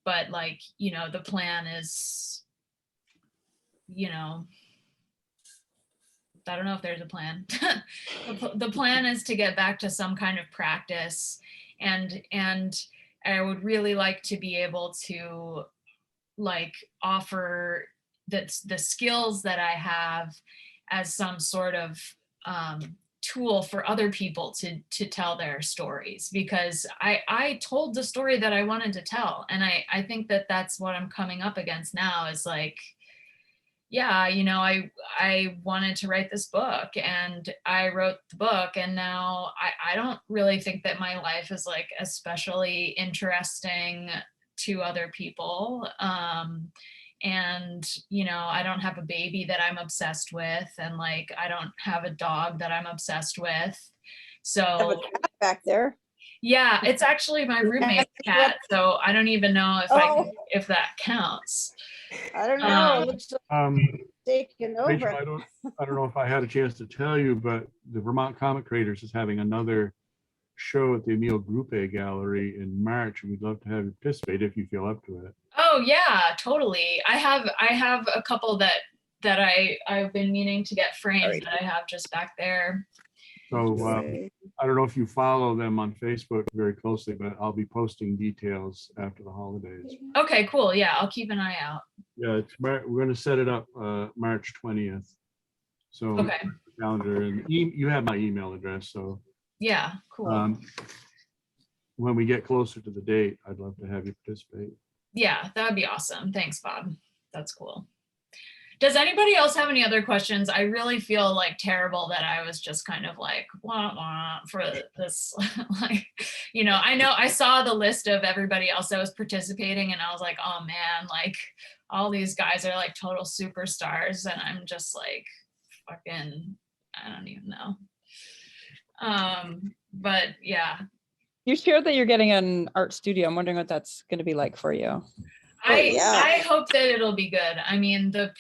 [SPEAKER 3] But like, you know, the plan is, you know, I don't know if there's a plan. The plan is to get back to some kind of practice, and I would really like to be able to like offer the skills that I have as some sort of tool for other people to tell their stories, because I told the story that I wanted to tell. And I think that that's what I'm coming up against now is like, yeah, you know, I wanted to write this book and I wrote the book, and now I don't really think that my life is like especially interesting to other people. And, you know, I don't have a baby that I'm obsessed with, and like, I don't have a dog that I'm obsessed with.
[SPEAKER 5] Have a
[SPEAKER 3] So
[SPEAKER 5] cat back there.
[SPEAKER 3] yeah, it's actually my roommate's cat. So I don't even know if that counts.
[SPEAKER 5] I don't know.
[SPEAKER 3] Um,
[SPEAKER 5] It looks like
[SPEAKER 6] Um,
[SPEAKER 5] taken
[SPEAKER 6] Rachel,
[SPEAKER 5] over.
[SPEAKER 6] I don't know if I had a chance to tell you, but the Vermont Comic Creators is having another show at the Emile Gruppe Gallery in March, and we'd love to have you participate if you feel up to it.
[SPEAKER 3] Oh yeah, totally. I have a couple that I've been meaning to get framed that I have just back there.
[SPEAKER 6] So I don't know if you follow them on Facebook very closely, but I'll be posting details after the holidays.
[SPEAKER 3] Okay, cool. Yeah, I'll keep an eye out.
[SPEAKER 6] Yeah, we're going to set it up March 20th. So
[SPEAKER 3] Okay.
[SPEAKER 6] calendar, and you have my email address. So
[SPEAKER 3] Yeah, cool.
[SPEAKER 6] when we get closer to the date, I'd love to have you participate.
[SPEAKER 3] Yeah, that would be awesome. Thanks, Bob. That's cool. Does anybody else have any other questions? I really feel like terrible that I was just kind of like, wah, wah, for this, like, you know I saw the list of everybody else that was participating, and I was like, oh man, like all these guys are like total superstars, and I'm just like, fucking, I don't even know. But yeah.
[SPEAKER 2] You shared that you're getting an art studio. I'm wondering what that's going to be like for you.
[SPEAKER 3] I hope that it'll be good. I mean, the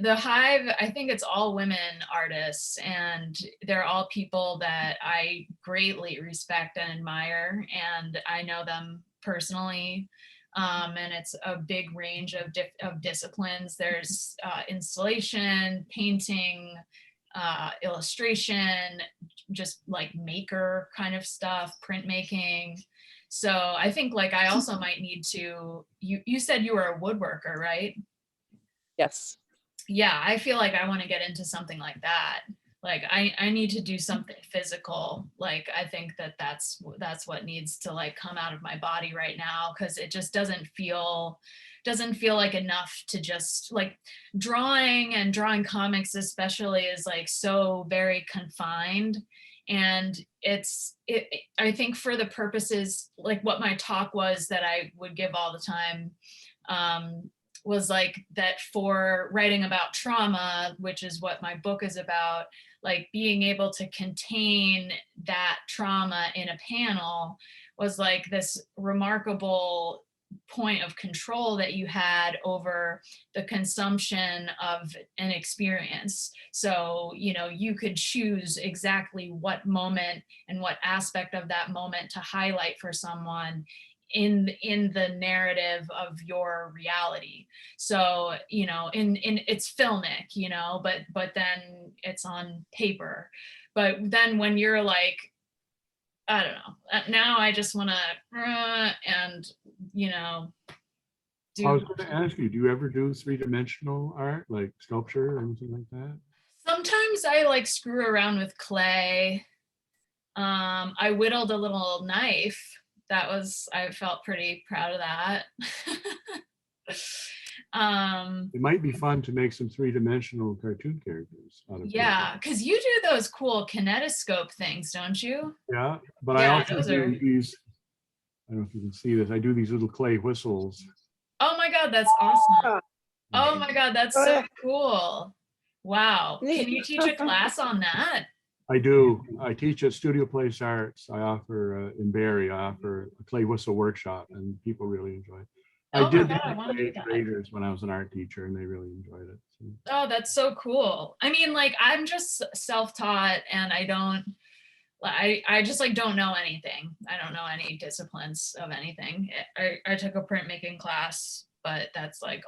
[SPEAKER 3] Hive, I think it's all women artists, and they're all people that I greatly respect and admire, and I know them personally. And it's a big range of disciplines. There's installation, painting, illustration, just like maker kind of stuff, printmaking. So I think like I also might need to, you said you were a woodworker, right?
[SPEAKER 2] Yes.
[SPEAKER 3] Yeah, I feel like I want to get into something like that. Like I need to do something physical. Like I think that's what needs to like come out of my body right now, because it just doesn't feel like enough to just like drawing comics especially is like so very confined. And I think for the purposes, like what my talk was that I would give all the time, was like that for writing about trauma, which is what my book is about, like being able to contain that trauma in a panel was like this remarkable point of control that you had over the consumption of an experience. So, you know, you could choose exactly what moment and what aspect of that moment to highlight for someone in the narrative of your reality. So, you know, in it's filmic, you know, but then it's on paper. But then when you're like, I don't know, now I just want to and, you know,
[SPEAKER 6] I was going to ask you, do you ever do three-dimensional art, like sculpture or anything like that?
[SPEAKER 3] Sometimes I like screw around with clay. I whittled a little knife. I felt pretty proud of that.
[SPEAKER 6] It might be fun to make some three-dimensional cartoon characters out of
[SPEAKER 3] yeah, because you do those cool kinetoscope things, don't you?
[SPEAKER 6] Yeah, but I also do these, I don't know if you can see this, I do these little clay whistles.
[SPEAKER 3] Oh my God, that's awesome. Oh my God, that's so cool. Wow. Can you teach a class on that?
[SPEAKER 6] I do. I teach at Studio Place Arts. I offer in Barrie, I offer a clay whistle workshop, and people really enjoy it. I did that with eighth graders when I was an art teacher, and they really enjoyed it. So.
[SPEAKER 3] Oh, that's so cool. I mean, like, I'm just self-taught, and I just like don't know anything. I don't know any disciplines of anything. I took a printmaking class, but that's like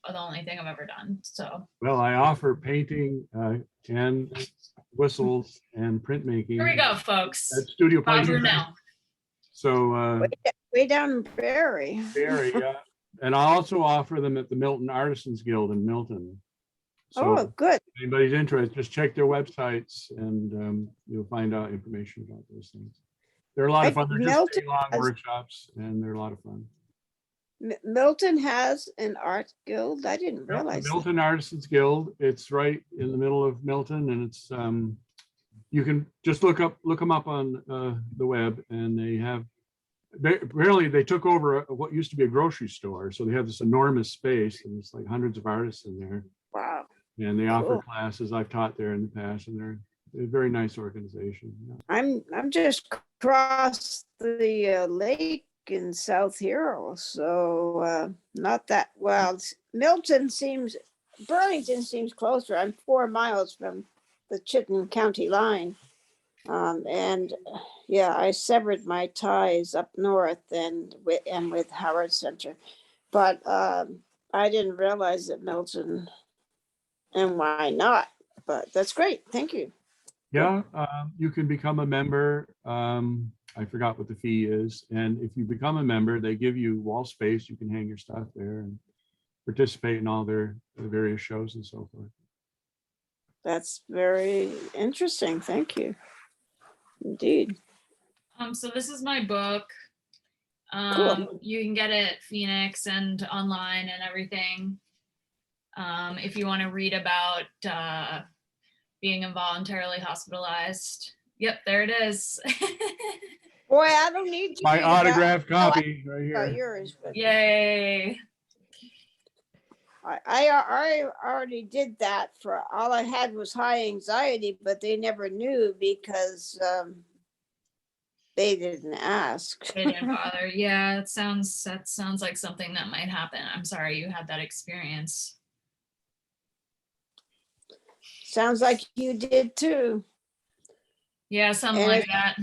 [SPEAKER 3] the only thing I've ever done. So.
[SPEAKER 6] Well, I offer painting and whistles and printmaking.
[SPEAKER 3] Here we go, folks.
[SPEAKER 6] At Studio Place. So
[SPEAKER 5] way down in Barrie.
[SPEAKER 6] Barrie, yeah. And I also offer them at the Milton Artisans Guild in Milton.
[SPEAKER 5] Oh,
[SPEAKER 6] So
[SPEAKER 5] good.
[SPEAKER 6] if anybody's interested, just check their websites and you'll find out information about those things. They're a lot of fun. They're just
[SPEAKER 5] Milton
[SPEAKER 6] day-long
[SPEAKER 5] has-
[SPEAKER 6] workshops and they're a lot of fun.
[SPEAKER 5] Milton has an art guild. I didn't
[SPEAKER 6] The
[SPEAKER 5] realize that.
[SPEAKER 6] Milton Artisans Guild. It's right in the middle of Milton, and it's you can just look them up on the web, and apparently they took over what used to be a grocery store, so they have this enormous space, and it's like hundreds of artists in there,
[SPEAKER 5] Wow.
[SPEAKER 6] and they offer
[SPEAKER 5] Cool.
[SPEAKER 6] classes. I've taught there in the past, and they're a very nice organization. Yeah.
[SPEAKER 5] I'm just across the lake in South Hero, so not that well. Burlington seems closer. I'm 4 miles from the Chittenden County line, and yeah, I severed my ties up north and with Howard Center, but I didn't realize that Milton, and why not? But that's great. Thank you.
[SPEAKER 6] Yeah, you can become a member. I forgot what the fee is. And if you become a member, they give you wall space. You can hang your stuff there and participate in all their various shows and so forth.
[SPEAKER 5] That's very interesting. Thank you. Indeed.
[SPEAKER 3] So this is my book.
[SPEAKER 5] Cool.
[SPEAKER 3] You can get it at Phoenix and online and everything. If you want to read about being involuntarily hospitalized. Yep, there it is.
[SPEAKER 5] Boy, I don't need to
[SPEAKER 6] My
[SPEAKER 5] read about-
[SPEAKER 6] autographed
[SPEAKER 5] No, I
[SPEAKER 6] copy right
[SPEAKER 5] know about
[SPEAKER 6] here.
[SPEAKER 5] yours, but
[SPEAKER 3] Yay.
[SPEAKER 5] I already did that. For all I had was high anxiety, but they never knew because they didn't ask.
[SPEAKER 3] They didn't bother. Yeah, that sounds like something that might happen. I'm sorry you had that experience.
[SPEAKER 5] Sounds like you did too.
[SPEAKER 3] Yeah, something
[SPEAKER 5] And
[SPEAKER 3] like
[SPEAKER 5] if-
[SPEAKER 3] that.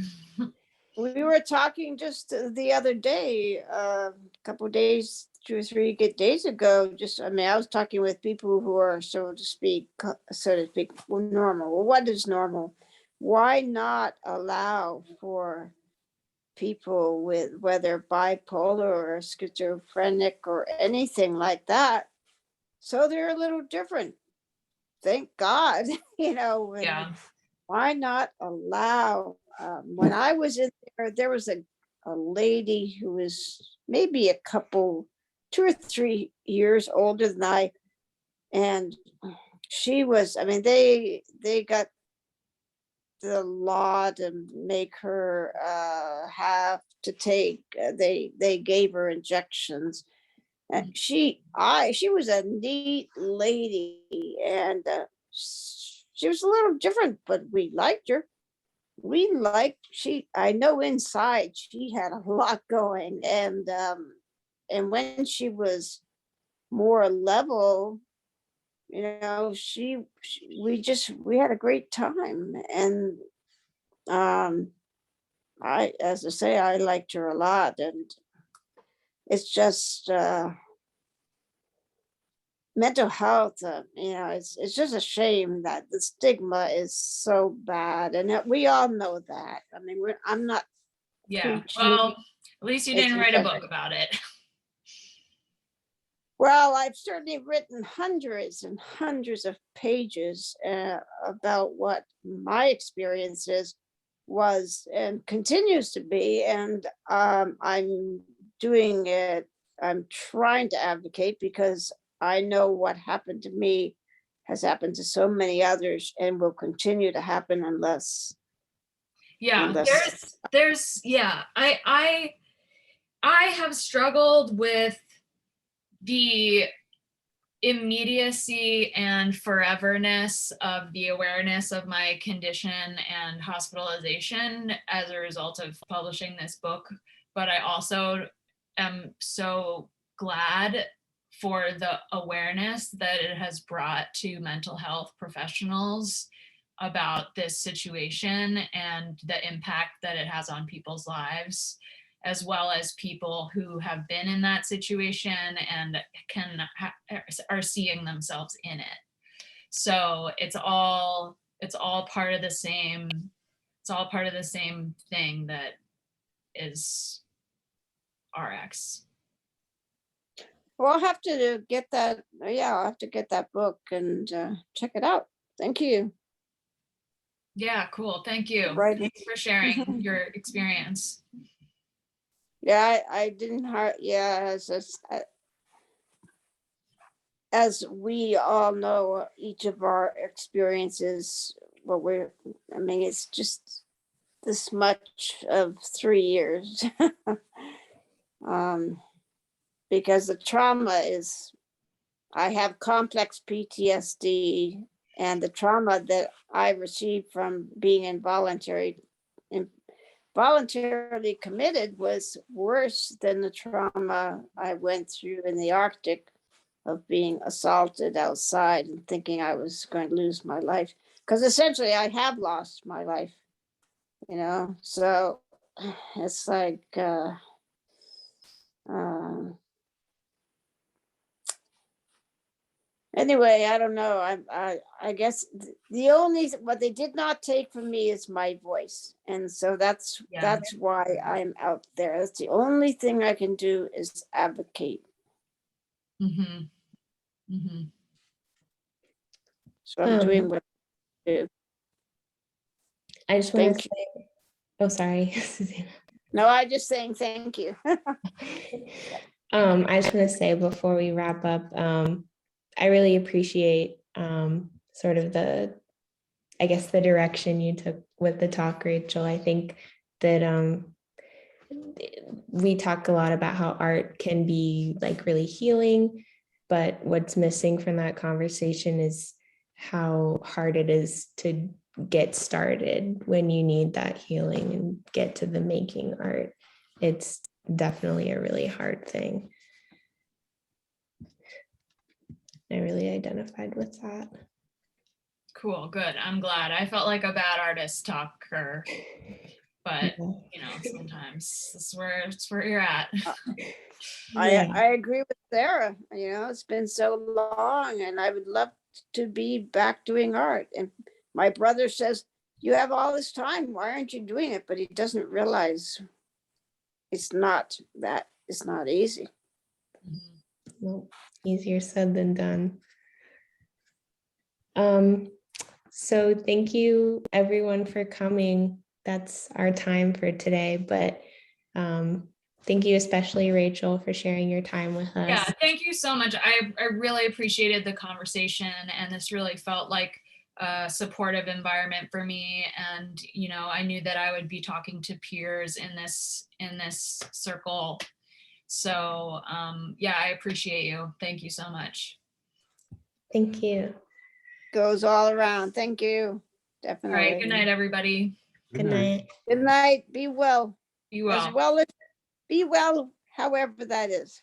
[SPEAKER 5] We were talking just the other day, a couple of days, 2 or 3 good days ago. I was talking with people who are, so to speak, well, normal. Well, what is normal? Why not allow for people with whether bipolar or schizophrenic or anything like that? So they're a little different. Thank God, and
[SPEAKER 3] Yeah.
[SPEAKER 5] why not allow, when I was in there was a lady who was maybe 2 or 3 years older than I, and she was, they got the law to make her have to take, they gave her injections. And she was a neat lady, and she was a little different, but we liked her. I know inside she had a lot going, and when she was more level, we had a great time. And as I say, I liked her a lot, and it's just mental health, it's just a shame that the stigma is so bad, and that we all know that. I'm not.
[SPEAKER 3] Yeah.
[SPEAKER 5] Preaching.
[SPEAKER 3] Well, at least you didn't
[SPEAKER 5] It's
[SPEAKER 3] write a
[SPEAKER 5] better.
[SPEAKER 3] book about it.
[SPEAKER 5] Well, I've certainly written hundreds and hundreds of pages about what my experiences was and continues to be, and I'm doing it. I'm trying to advocate because I know what happened to me has happened to so many others and will continue to happen unless.
[SPEAKER 3] Yeah,
[SPEAKER 5] Unless-
[SPEAKER 3] there's yeah, I have struggled with the immediacy and foreverness of the awareness of my condition and hospitalization as a result of publishing this book, but I also am so glad for the awareness that it has brought to mental health professionals about this situation and the impact that it has on people's lives, as well as people who have been in that situation and are seeing themselves in it. So it's all part of the same, thing that is RX.
[SPEAKER 5] Well, I'll have to get that. Yeah, I'll have to get that book and check it out. Thank you.
[SPEAKER 3] Yeah, cool. Thank you.
[SPEAKER 5] Right.
[SPEAKER 3] Thanks for sharing your experience.
[SPEAKER 5] Yeah, I didn't yeah, as we all know, each of our experiences, I mean, it's just this much of 3 years. Because the trauma is, I have complex PTSD, and the trauma that I received from being involuntarily committed was worse than the trauma I went through in the Arctic of being assaulted outside and thinking I was going to lose my life. Because essentially I have lost my life, so it's like, anyway, I don't know. I guess the only what they did not take from me is my voice, and so that's why I'm out there. That's the only thing I can do is advocate.
[SPEAKER 3] Mm-hmm. Mm-hmm.
[SPEAKER 5] So I'm doing what I do.
[SPEAKER 1] I just want to
[SPEAKER 5] Thank you.
[SPEAKER 1] say, oh, sorry, Susanna.
[SPEAKER 5] No, I'm just saying thank you.
[SPEAKER 1] I just want to say before we wrap up, I really appreciate sort of the direction you took with the talk, Rachel. I think that we talk a lot about how art can be like really healing, but what's missing from that conversation is how hard it is to get started when you need that healing and get to the making art. It's definitely a really hard thing. I really identified with that.
[SPEAKER 3] Cool, good. I'm glad. I felt like a bad artist talker, but sometimes it's where you're at.
[SPEAKER 5] I agree with Sarah. It's been so long, and I would love to be back doing art. And my brother says, "You have all this time. Why aren't you doing it?" But he doesn't realize it's not easy.
[SPEAKER 1] Well, easier said than done. So thank you everyone for coming. That's our time for today, but thank you especially, Rachel, for sharing your time with us.
[SPEAKER 3] Yeah, thank you so much. I really appreciated the conversation, and this really felt like a supportive environment for me. And I knew that I would be talking to peers in this circle. So yeah, I appreciate you. Thank you so much.
[SPEAKER 1] Thank you.
[SPEAKER 5] Goes all around. Thank you.
[SPEAKER 3] All
[SPEAKER 5] Definitely.
[SPEAKER 3] right. Good night, everybody.
[SPEAKER 1] Good night.
[SPEAKER 5] Good night. Be well.
[SPEAKER 3] Be well.
[SPEAKER 5] As well as be well, however that is.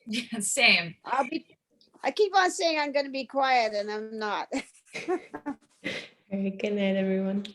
[SPEAKER 3] Yeah, same.
[SPEAKER 5] I keep on saying I'm going to be quiet, and I'm not.
[SPEAKER 1] All right, good night, everyone.